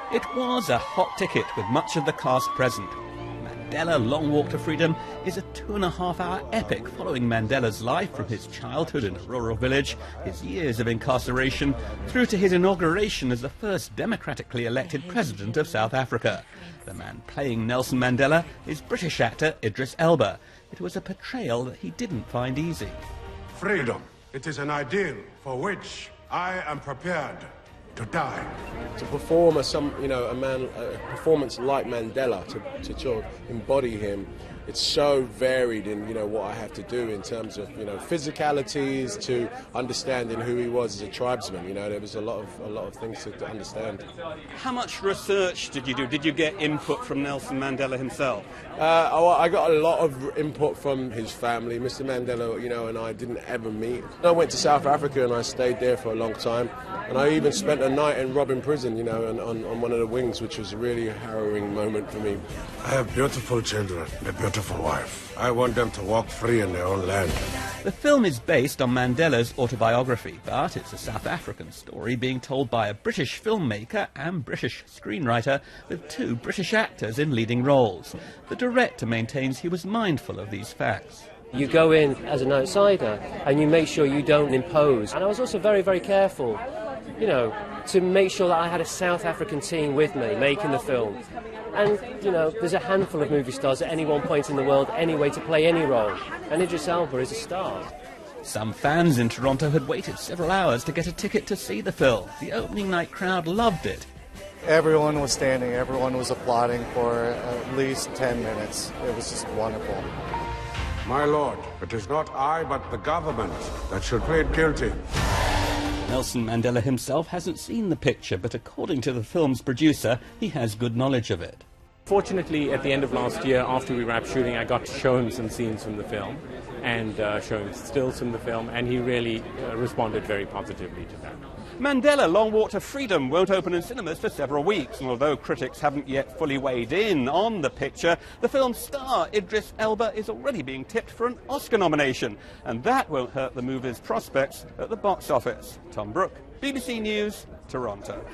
It was a hot ticket with much of the cast present. Mandela Long Walk to Freedom is a 2.5-hour epic following Mandela's life from his childhood in a rural village, his years of incarceration, through to his inauguration as the first democratically elected president of South Africa. The man playing Nelson Mandela is British actor Idris Elba. It was a portrayal that he didn't find easy. Freedom. It is an ideal for which I am prepared to die. To perform a performance like Mandela, to embody him, it's so varied in what I have to do in terms of physicalities, to understanding who he was as a tribesman. There was a lot of things to understand. How much research did you do? Did you get input from Nelson Mandela himself? I got a lot of input from his family. Mr. Mandela, and I didn't ever meet. I went to South Africa and I stayed there for a long time, and I even spent a night in Robin Prison, on one of the wings, which was a really harrowing moment for me. I have beautiful children, a beautiful wife. I want them to walk free in their own land. The film is based on Mandela's autobiography, but it's a South African story being told by a British filmmaker and British screenwriter with 2 British actors in leading roles. The director maintains he was mindful of these facts. You go in as an outsider and you make sure you don't impose. And I was also very, very careful, to make sure that I had a South African team with me making the film. And, there's a handful of movie stars at any one point in the world anyway to play any role. And Idris Elba is a star. Some fans in Toronto had waited several hours to get a ticket to see the film. The opening night crowd loved it. Everyone was standing, everyone was applauding for at least 10 minutes. It was just wonderful. My lord, it is not I but the government that should plead guilty. Nelson Mandela himself hasn't seen the picture, but according to the film's producer, he has good knowledge of it. Fortunately, at the end of last year, after we wrapped shooting, I got to show him some scenes from the film and show him stills from the film, and he really responded very positively to that. Mandela Long Walk to Freedom won't open in cinemas for several weeks, and although critics haven't yet fully weighed in on the picture, the film's star, Idris Elba, is already being tipped for an Oscar nomination, and that won't hurt the movie's prospects at the box office. Tom Brooke, BBC News, Toronto.